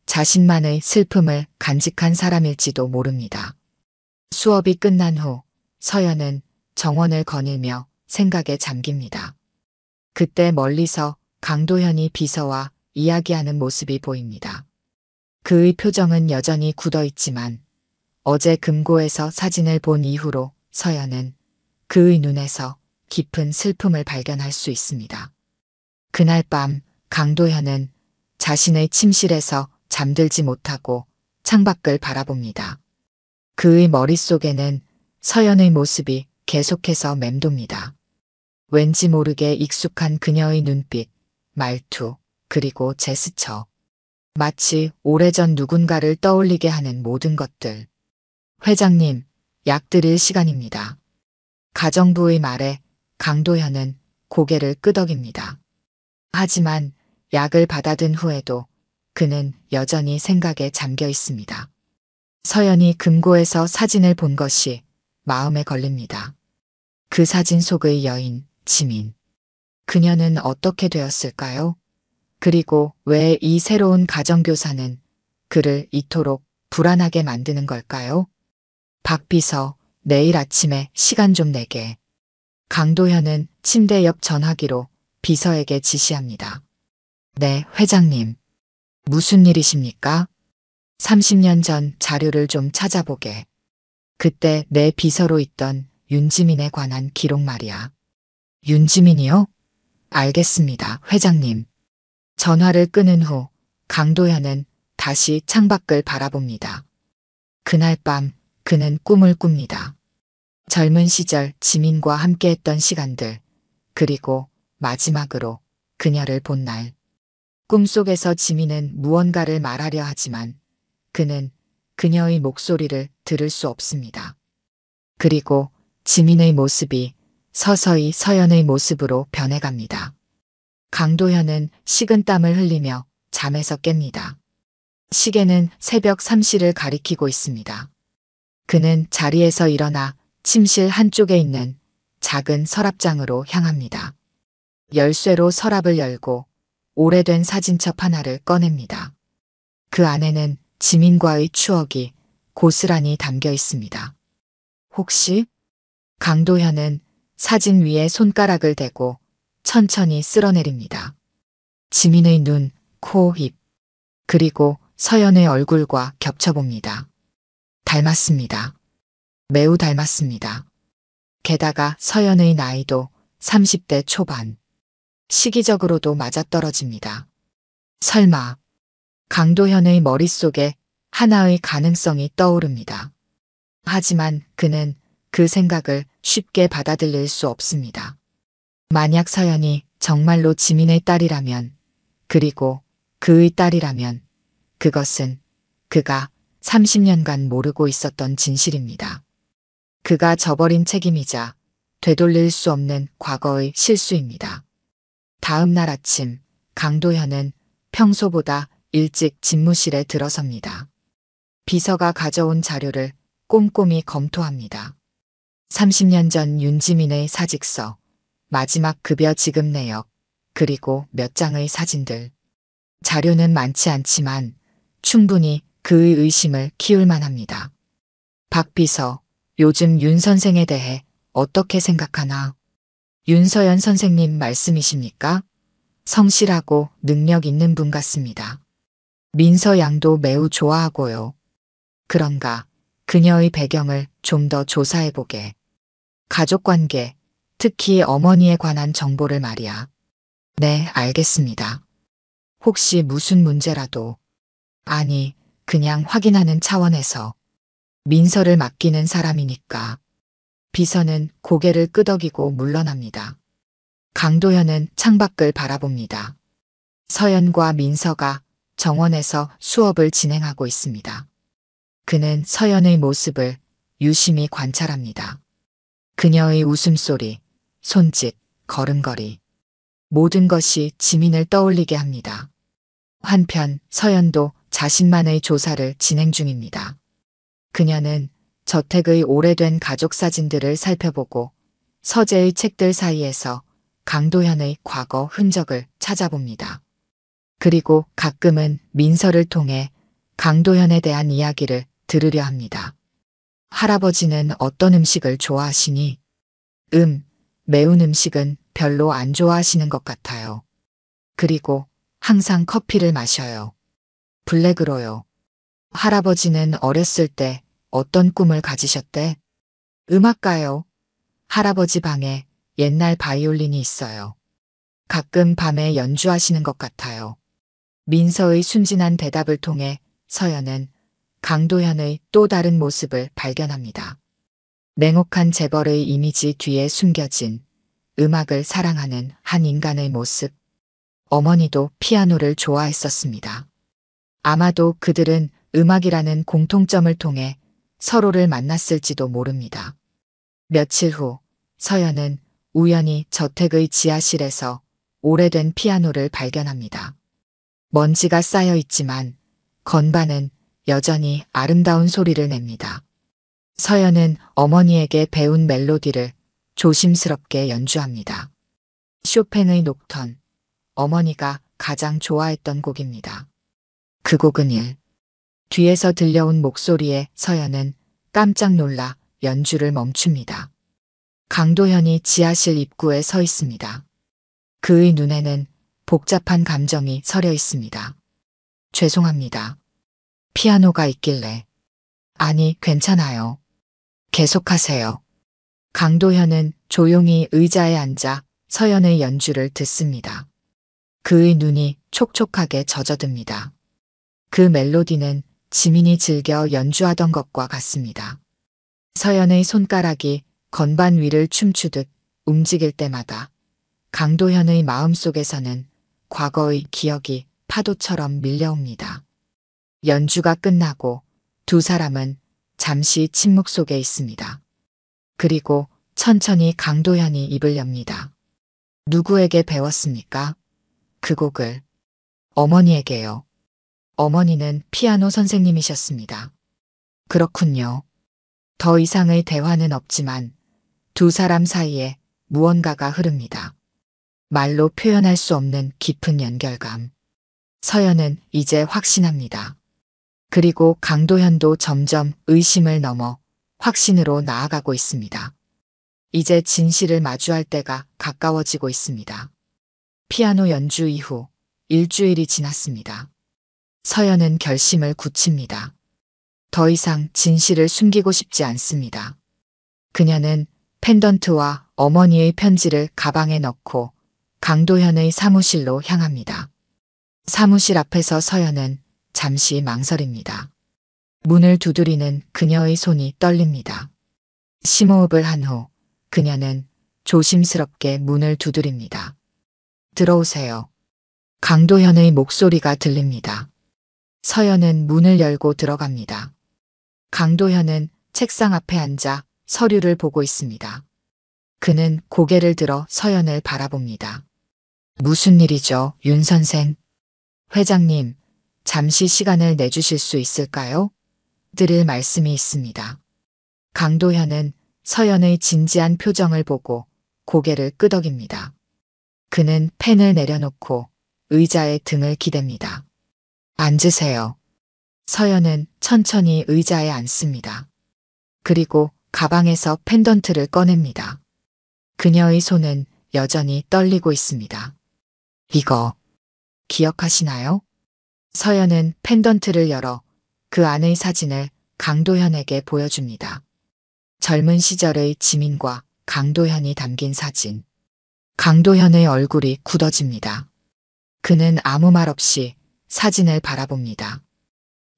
자신만의 슬픔을 간직한 사람일지도 모릅니다. 수업이 끝난 후 서연은 정원을 거닐며 생각에 잠깁니다. 그때 멀리서 강도현이 비서와 이야기하는 모습이 보입니다. 그의 표정은 여전히 굳어 있지만 어제 금고에서 사진을 본 이후로 서연은 그의 눈에서 깊은 슬픔을 발견할 수 있습니다. 그날 밤 강도현은 자신의 침실에서 잠들지 못하고 창밖을 바라봅니다. 그의 머릿속에는 서연의 모습이 계속해서 맴돕니다. 왠지 모르게 익숙한 그녀의 눈빛, 말투, 그리고 제스처. 마치 오래전 누군가를 떠올리게 하는 모든 것들. 회장님, 약 드릴 시간입니다. 가정부의 말에 강도현은 고개를 끄덕입니다. 하지만 약을 받아든 후에도 그는 여전히 생각에 잠겨 있습니다. 서연이 금고에서 사진을 본 것이 마음에 걸립니다. 그 사진 속의 여인, 지민. 그녀는 어떻게 되었을까요? 그리고 왜 이 새로운 가정교사는 그를 이토록 불안하게 만드는 걸까요? 박 비서, 내일 아침에 시간 좀 내게. 강도현은 침대 옆 전화기로 비서에게 지시합니다. 네, 회장님. 무슨 일이십니까? 30년 전 자료를 좀 찾아보게. 그때 내 비서로 있던 윤지민에 관한 기록 말이야. 윤지민이요? 알겠습니다, 회장님. 전화를 끊은 후 강도현은 다시 창밖을 바라봅니다. 그날 밤 그는 꿈을 꿉니다. 젊은 시절 지민과 함께했던 시간들, 그리고 마지막으로 그녀를 본 날. 꿈속에서 지민은 무언가를 말하려 하지만 그는 그녀의 목소리를 들을 수 없습니다. 그리고 지민의 모습이 서서히 서연의 모습으로 변해갑니다. 강도현은 식은땀을 흘리며 잠에서 깹니다. 시계는 새벽 3시를 가리키고 있습니다. 그는 자리에서 일어나 침실 한쪽에 있는 작은 서랍장으로 향합니다. 열쇠로 서랍을 열고 오래된 사진첩 하나를 꺼냅니다. 그 안에는 지민과의 추억이 고스란히 담겨 있습니다. 혹시? 강도현은 사진 위에 손가락을 대고 천천히 쓸어내립니다. 지민의 눈, 코, 입, 그리고 서연의 얼굴과 겹쳐봅니다. 닮았습니다. 매우 닮았습니다. 게다가 서연의 나이도 30대 초반. 시기적으로도 맞아떨어집니다. 설마. 강도현의 머릿속에 하나의 가능성이 떠오릅니다. 하지만 그는 그 생각을 쉽게 받아들일 수 없습니다. 만약 서연이 정말로 지민의 딸이라면, 그리고 그의 딸이라면, 그것은 그가 30년간 모르고 있었던 진실입니다. 그가 저버린 책임이자 되돌릴 수 없는 과거의 실수입니다. 다음 날 아침, 강도현은 평소보다 일찍 집무실에 들어섭니다. 비서가 가져온 자료를 꼼꼼히 검토합니다. 30년 전 윤지민의 사직서, 마지막 급여 지급 내역, 그리고 몇 장의 사진들. 자료는 많지 않지만 충분히 그의 의심을 키울 만합니다. 박 비서, 요즘 윤 선생에 대해 어떻게 생각하나? 윤서연 선생님 말씀이십니까? 성실하고 능력 있는 분 같습니다. 민서 양도 매우 좋아하고요. 그런가, 그녀의 배경을 좀 더 조사해보게. 가족관계, 특히 어머니에 관한 정보를 말이야. 네, 알겠습니다. 혹시 무슨 문제라도. 아니, 그냥 확인하는 차원에서. 민서를 맡기는 사람이니까. 비서는 고개를 끄덕이고 물러납니다. 강도현은 창밖을 바라봅니다. 서연과 민서가 정원에서 수업을 진행하고 있습니다. 그는 서연의 모습을 유심히 관찰합니다. 그녀의 웃음소리, 손짓, 걸음걸이. 모든 것이 지민을 떠올리게 합니다. 한편 서연도 자신만의 조사를 진행 중입니다. 그녀는 저택의 오래된 가족 사진들을 살펴보고 서재의 책들 사이에서 강도현의 과거 흔적을 찾아봅니다. 그리고 가끔은 민서를 통해 강도현에 대한 이야기를 들으려 합니다. 할아버지는 어떤 음식을 좋아하시니? 매운 음식은 별로 안 좋아하시는 것 같아요. 그리고 항상 커피를 마셔요. 블랙으로요. 할아버지는 어렸을 때 어떤 꿈을 가지셨대? 음악가요. 할아버지 방에 옛날 바이올린이 있어요. 가끔 밤에 연주하시는 것 같아요. 민서의 순진한 대답을 통해 서연은 강도현의 또 다른 모습을 발견합니다. 냉혹한 재벌의 이미지 뒤에 숨겨진 음악을 사랑하는 한 인간의 모습. 어머니도 피아노를 좋아했었습니다. 아마도 그들은 음악이라는 공통점을 통해 서로를 만났을지도 모릅니다. 며칠 후 서연은 우연히 저택의 지하실에서 오래된 피아노를 발견합니다. 먼지가 쌓여 있지만 건반은 여전히 아름다운 소리를 냅니다. 서연은 어머니에게 배운 멜로디를 조심스럽게 연주합니다. 쇼팽의 녹턴, 어머니가 가장 좋아했던 곡입니다. 그 곡은 뒤에서 들려온 목소리에 서연은 깜짝 놀라 연주를 멈춥니다. 강도현이 지하실 입구에 서 있습니다. 그의 눈에는 복잡한 감정이 서려 있습니다. 죄송합니다. 피아노가 있길래. 아니, 괜찮아요. 계속하세요. 강도현은 조용히 의자에 앉아 서연의 연주를 듣습니다. 그의 눈이 촉촉하게 젖어듭니다. 그 멜로디는 지민이 즐겨 연주하던 것과 같습니다. 서연의 손가락이 건반 위를 춤추듯 움직일 때마다 강도현의 마음속에서는 과거의 기억이 파도처럼 밀려옵니다. 연주가 끝나고 두 사람은 잠시 침묵 속에 있습니다. 그리고 천천히 강도현이 입을 엽니다. 누구에게 배웠습니까? 그 곡을. 어머니에게요. 어머니는 피아노 선생님이셨습니다. 그렇군요. 더 이상의 대화는 없지만 두 사람 사이에 무언가가 흐릅니다. 말로 표현할 수 없는 깊은 연결감. 서연은 이제 확신합니다. 그리고 강도현도 점점 의심을 넘어 확신으로 나아가고 있습니다. 이제 진실을 마주할 때가 가까워지고 있습니다. 피아노 연주 이후 일주일이 지났습니다. 서연은 결심을 굳힙니다. 더 이상 진실을 숨기고 싶지 않습니다. 그녀는 펜던트와 어머니의 편지를 가방에 넣고 강도현의 사무실로 향합니다. 사무실 앞에서 서연은 잠시 망설입니다. 문을 두드리는 그녀의 손이 떨립니다. 심호흡을 한 후 그녀는 조심스럽게 문을 두드립니다. 들어오세요. 강도현의 목소리가 들립니다. 서연은 문을 열고 들어갑니다. 강도현은 책상 앞에 앉아 서류를 보고 있습니다. 그는 고개를 들어 서연을 바라봅니다. 무슨 일이죠, 윤 선생? 회장님, 잠시 시간을 내주실 수 있을까요? 드릴 말씀이 있습니다. 강도현은 서연의 진지한 표정을 보고 고개를 끄덕입니다. 그는 펜을 내려놓고 의자에 등을 기댑니다. 앉으세요. 서연은 천천히 의자에 앉습니다. 그리고 가방에서 펜던트를 꺼냅니다. 그녀의 손은 여전히 떨리고 있습니다. 이거 기억하시나요? 서연은 펜던트를 열어 그 안의 사진을 강도현에게 보여줍니다. 젊은 시절의 지민과 강도현이 담긴 사진. 강도현의 얼굴이 굳어집니다. 그는 아무 말 없이 사진을 바라봅니다.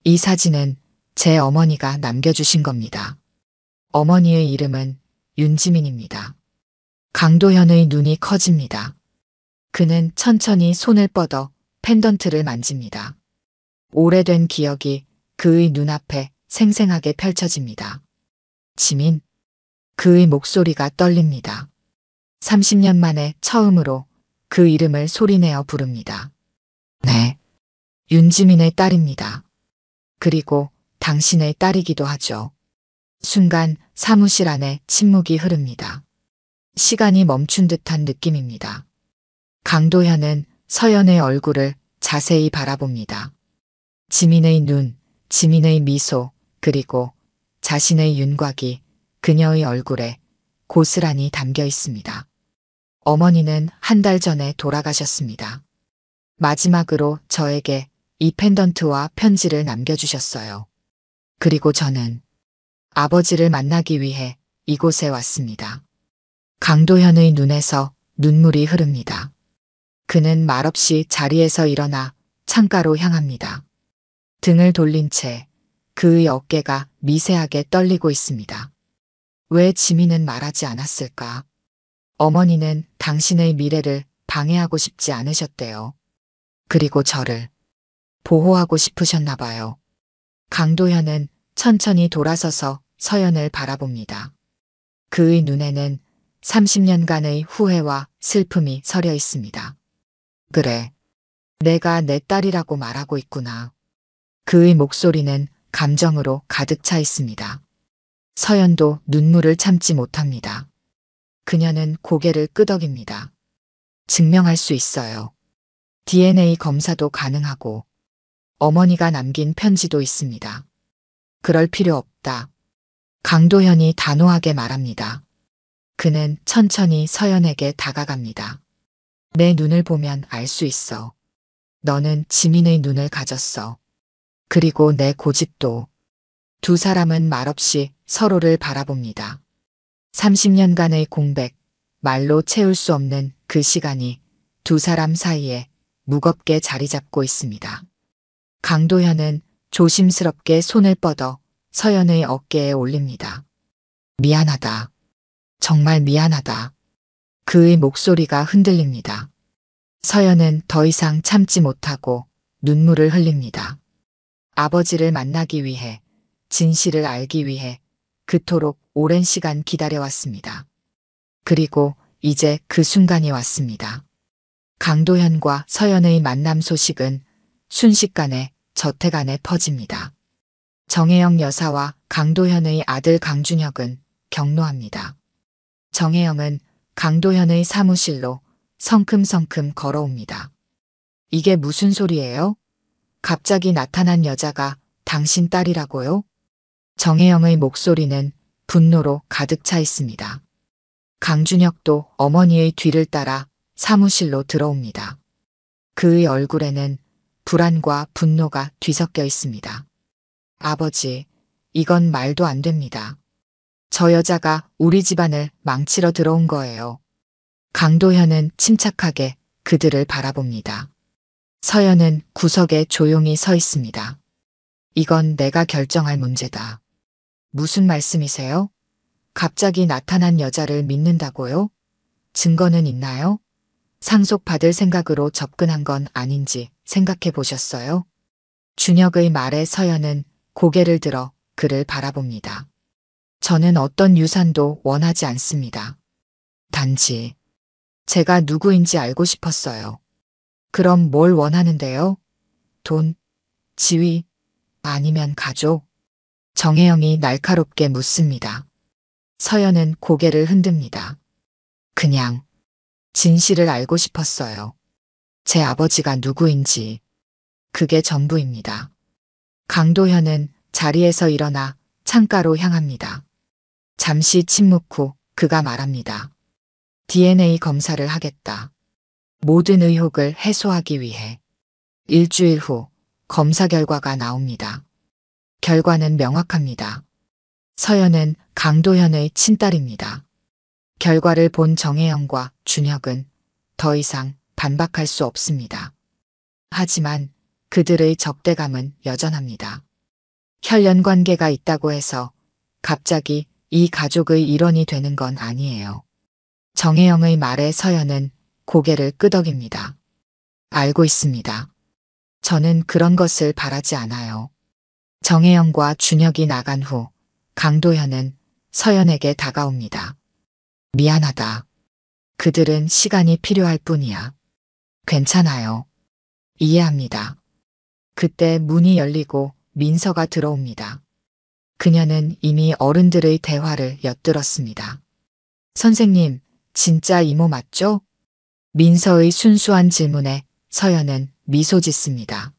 이 사진은 제 어머니가 남겨주신 겁니다. 어머니의 이름은 윤지민입니다. 강도현의 눈이 커집니다. 그는 천천히 손을 뻗어 펜던트를 만집니다. 오래된 기억이 그의 눈앞에 생생하게 펼쳐집니다. 지민. 그의 목소리가 떨립니다. 30년 만에 처음으로 그 이름을 소리내어 부릅니다. 네. 윤지민의 딸입니다. 그리고 당신의 딸이기도 하죠. 순간 사무실 안에 침묵이 흐릅니다. 시간이 멈춘 듯한 느낌입니다. 강도현은 서연의 얼굴을 자세히 바라봅니다. 지민의 눈, 지민의 미소, 그리고 자신의 윤곽이 그녀의 얼굴에 고스란히 담겨 있습니다. 어머니는 한 달 전에 돌아가셨습니다. 마지막으로 저에게 이 펜던트와 편지를 남겨주셨어요. 그리고 저는 아버지를 만나기 위해 이곳에 왔습니다. 강도현의 눈에서 눈물이 흐릅니다. 그는 말없이 자리에서 일어나 창가로 향합니다. 등을 돌린 채 그의 어깨가 미세하게 떨리고 있습니다. 왜 지민은 말하지 않았을까? 어머니는 당신의 미래를 방해하고 싶지 않으셨대요. 그리고 저를 보호하고 싶으셨나 봐요. 강도현은 천천히 돌아서서 서연을 바라봅니다. 그의 눈에는 30년간의 후회와 슬픔이 서려 있습니다. 그래, 내가 내 딸이라고 말하고 있구나. 그의 목소리는 감정으로 가득 차 있습니다. 서연도 눈물을 참지 못합니다. 그녀는 고개를 끄덕입니다. 증명할 수 있어요. DNA 검사도 가능하고 어머니가 남긴 편지도 있습니다. 그럴 필요 없다. 강도현이 단호하게 말합니다. 그는 천천히 서연에게 다가갑니다. 내 눈을 보면 알 수 있어. 너는 지민의 눈을 가졌어. 그리고 내 고집도. 두 사람은 말없이 서로를 바라봅니다. 30년간의 공백, 말로 채울 수 없는 그 시간이 두 사람 사이에 무겁게 자리 잡고 있습니다. 강도현은 조심스럽게 손을 뻗어 서연의 어깨에 올립니다. 미안하다. 정말 미안하다. 그의 목소리가 흔들립니다. 서연은 더 이상 참지 못하고 눈물을 흘립니다. 아버지를 만나기 위해, 진실을 알기 위해 그토록 오랜 시간 기다려왔습니다. 그리고 이제 그 순간이 왔습니다. 강도현과 서연의 만남 소식은 순식간에 저택 안에 퍼집니다. 정혜영 여사와 강도현의 아들 강준혁은 격노합니다. 정혜영은 강도현의 사무실로 성큼성큼 걸어옵니다. 이게 무슨 소리예요? 갑자기 나타난 여자가 당신 딸이라고요? 정혜영의 목소리는 분노로 가득 차 있습니다. 강준혁도 어머니의 뒤를 따라 사무실로 들어옵니다. 그의 얼굴에는 불안과 분노가 뒤섞여 있습니다. 아버지, 이건 말도 안 됩니다. 저 여자가 우리 집안을 망치러 들어온 거예요. 강도현은 침착하게 그들을 바라봅니다. 서연은 구석에 조용히 서 있습니다. 이건 내가 결정할 문제다. 무슨 말씀이세요? 갑자기 나타난 여자를 믿는다고요? 증거는 있나요? 상속받을 생각으로 접근한 건 아닌지 생각해 보셨어요? 준혁의 말에 서연은 고개를 들어 그를 바라봅니다. 저는 어떤 유산도 원하지 않습니다. 단지 제가 누구인지 알고 싶었어요. 그럼 뭘 원하는데요? 돈, 지위, 아니면 가족? 정혜영이 날카롭게 묻습니다. 서연은 고개를 흔듭니다. 그냥 진실을 알고 싶었어요. 제 아버지가 누구인지. 그게 전부입니다. 강도현은 자리에서 일어나 창가로 향합니다. 잠시 침묵 후 그가 말합니다. DNA 검사를 하겠다. 모든 의혹을 해소하기 위해. 일주일 후 검사 결과가 나옵니다. 결과는 명확합니다. 서연은 강도현의 친딸입니다. 결과를 본 정혜영과 준혁은 더 이상 반박할 수 없습니다. 하지만 그들의 적대감은 여전합니다. 혈연 관계가 있다고 해서 갑자기 이 가족의 일원이 되는 건 아니에요. 정혜영의 말에 서연은 고개를 끄덕입니다. 알고 있습니다. 저는 그런 것을 바라지 않아요. 정혜영과 준혁이 나간 후 강도현은 서연에게 다가옵니다. 미안하다. 그들은 시간이 필요할 뿐이야. 괜찮아요. 이해합니다. 그때 문이 열리고 민서가 들어옵니다. 그녀는 이미 어른들의 대화를 엿들었습니다. 선생님, 진짜 이모 맞죠? 민서의 순수한 질문에 서연은 미소 짓습니다.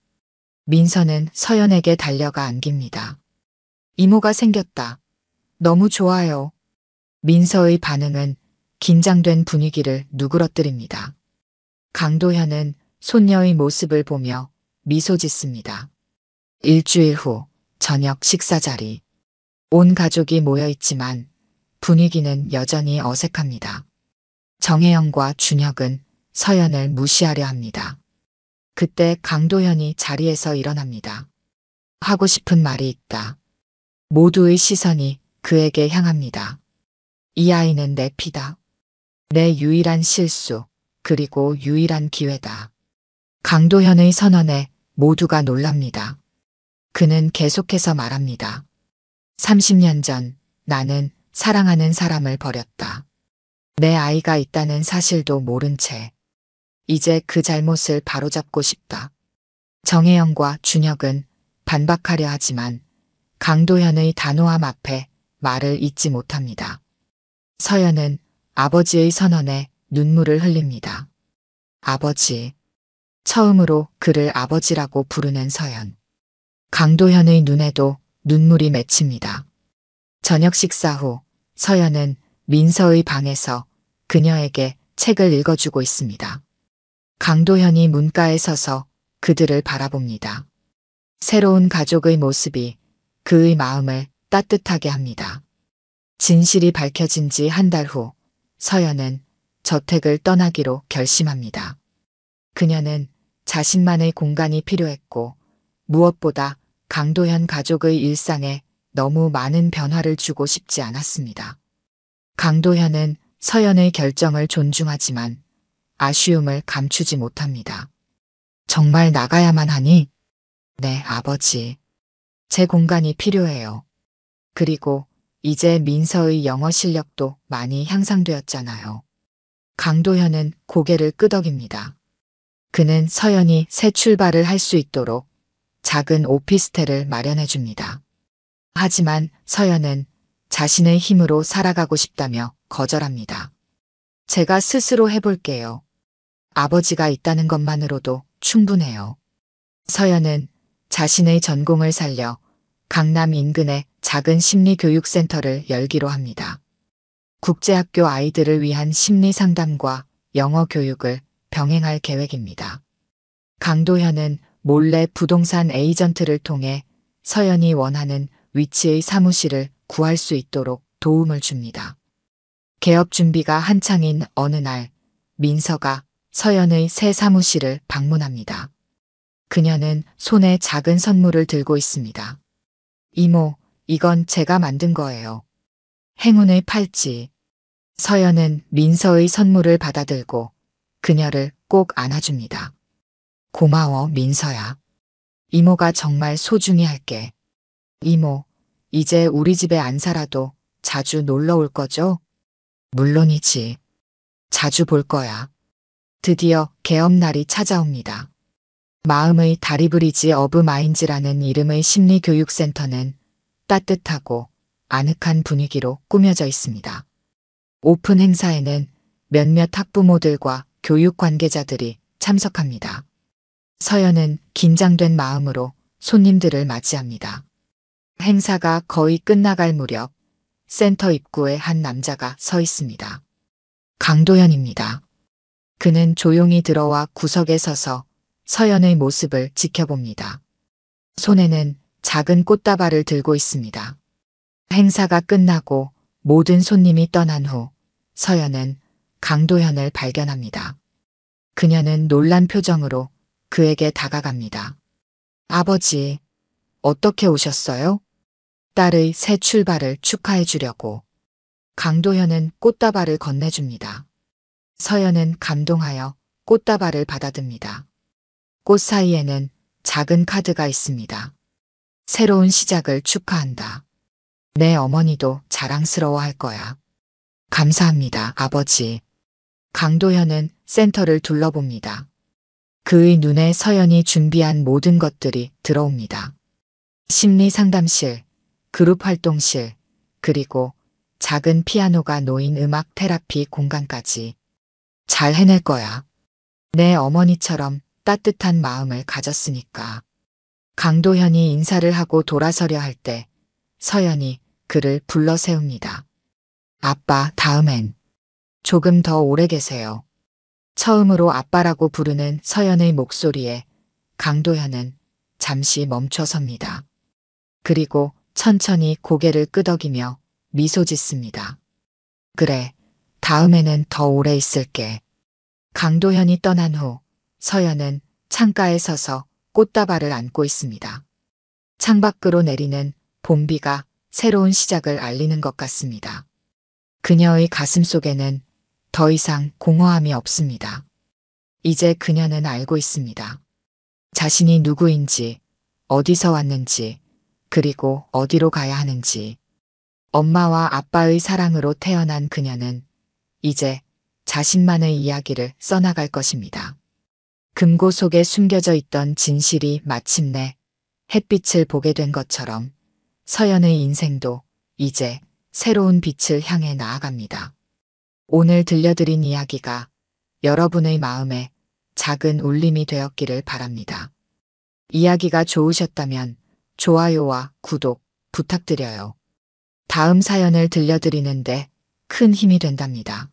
민서는 서연에게 달려가 안깁니다. 이모가 생겼다. 너무 좋아요. 민서의 반응은 긴장된 분위기를 누그러뜨립니다. 강도현은 손녀의 모습을 보며 미소 짓습니다. 일주일 후 저녁 식사 자리. 온 가족이 모여 있지만 분위기는 여전히 어색합니다. 정혜영과 준혁은 서연을 무시하려 합니다. 그때 강도현이 자리에서 일어납니다. 하고 싶은 말이 있다. 모두의 시선이 그에게 향합니다. 이 아이는 내 피다. 내 유일한 실수, 그리고 유일한 기회다. 강도현의 선언에 모두가 놀랍니다. 그는 계속해서 말합니다. 30년 전 나는 사랑하는 사람을 버렸다. 내 아이가 있다는 사실도 모른 채 이제 그 잘못을 바로잡고 싶다. 정혜영과 준혁은 반박하려 하지만 강도현의 단호함 앞에 말을 잇지 못합니다. 서연은 아버지의 선언에 눈물을 흘립니다. 아버지. 처음으로 그를 아버지라고 부르는 서연. 강도현의 눈에도 눈물이 맺힙니다. 저녁 식사 후 서연은 민서의 방에서 그녀에게 책을 읽어주고 있습니다. 강도현이 문가에 서서 그들을 바라봅니다. 새로운 가족의 모습이 그의 마음을 따뜻하게 합니다. 진실이 밝혀진 지 한 달 후 서연은 저택을 떠나기로 결심합니다. 그녀는 자신만의 공간이 필요했고 무엇보다 강도현 가족의 일상에 너무 많은 변화를 주고 싶지 않았습니다. 강도현은 서연의 결정을 존중하지만 아쉬움을 감추지 못합니다. 정말 나가야만 하니? 네, 아버지. 제 공간이 필요해요. 그리고 이제 민서의 영어 실력도 많이 향상되었잖아요. 강도현은 고개를 끄덕입니다. 그는 서연이 새 출발을 할 수 있도록 작은 오피스텔을 마련해 줍니다. 하지만 서연은 자신의 힘으로 살아가고 싶다며 거절합니다. 제가 스스로 해볼게요. 아버지가 있다는 것만으로도 충분해요. 서연은 자신의 전공을 살려 강남 인근의 작은 심리교육센터를 열기로 합니다. 국제학교 아이들을 위한 심리 상담과 영어 교육을 병행할 계획입니다. 강도현은 몰래 부동산 에이전트를 통해 서연이 원하는 위치의 사무실을 구할 수 있도록 도움을 줍니다. 개업 준비가 한창인 어느 날 민서가 서연의 새 사무실을 방문합니다. 그녀는 손에 작은 선물을 들고 있습니다. 이모, 이건 제가 만든 거예요. 행운의 팔찌. 서연은 민서의 선물을 받아들고 그녀를 꼭 안아줍니다. 고마워, 민서야. 이모가 정말 소중히 할게. 이모, 이제 우리 집에 안 살아도 자주 놀러 올 거죠? 물론이지. 자주 볼 거야. 드디어 개업날이 찾아옵니다. 마음의 다리브리지 어브 마인즈라는 이름의 심리교육센터는 따뜻하고 아늑한 분위기로 꾸며져 있습니다. 오픈 행사에는 몇몇 학부모들과 교육 관계자들이 참석합니다. 서연은 긴장된 마음으로 손님들을 맞이합니다. 행사가 거의 끝나갈 무렵 센터 입구에 한 남자가 서 있습니다. 강도현입니다. 그는 조용히 들어와 구석에 서서 서연의 모습을 지켜봅니다. 손에는 작은 꽃다발을 들고 있습니다. 행사가 끝나고 모든 손님이 떠난 후 서연은 강도현을 발견합니다. 그녀는 놀란 표정으로 그에게 다가갑니다. 아버지, 어떻게 오셨어요? 딸의 새 출발을 축하해 주려고. 강도현은 꽃다발을 건네줍니다. 서연은 감동하여 꽃다발을 받아듭니다. 꽃 사이에는 작은 카드가 있습니다. 새로운 시작을 축하한다. 내 어머니도 자랑스러워할 거야. 감사합니다, 아버지. 강도현은 센터를 둘러봅니다. 그의 눈에 서연이 준비한 모든 것들이 들어옵니다. 심리 상담실, 그룹 활동실, 그리고 작은 피아노가 놓인 음악 테라피 공간까지. 잘 해낼 거야. 내 어머니처럼 따뜻한 마음을 가졌으니까. 강도현이 인사를 하고 돌아서려 할 때 서연이 그를 불러 세웁니다. 아빠, 다음엔 조금 더 오래 계세요. 처음으로 아빠라고 부르는 서연의 목소리에 강도현은 잠시 멈춰섭니다. 그리고 천천히 고개를 끄덕이며 미소 짓습니다. 그래, 다음에는 더 오래 있을게. 강도현이 떠난 후 서연은 창가에 서서 꽃다발을 안고 있습니다. 창밖으로 내리는 봄비가 새로운 시작을 알리는 것 같습니다. 그녀의 가슴 속에는 더 이상 공허함이 없습니다. 이제 그녀는 알고 있습니다. 자신이 누구인지, 어디서 왔는지, 그리고 어디로 가야 하는지. 엄마와 아빠의 사랑으로 태어난 그녀는 이제 자신만의 이야기를 써나갈 것입니다. 금고 속에 숨겨져 있던 진실이 마침내 햇빛을 보게 된 것처럼 서연의 인생도 이제 새로운 빛을 향해 나아갑니다. 오늘 들려드린 이야기가 여러분의 마음에 작은 울림이 되었기를 바랍니다. 이야기가 좋으셨다면 좋아요와 구독 부탁드려요. 다음 사연을 들려드리는데 큰 힘이 된답니다.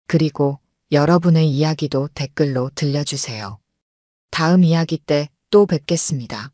그리고 여러분의 이야기도 댓글로 들려주세요. 다음 이야기 때 또 뵙겠습니다.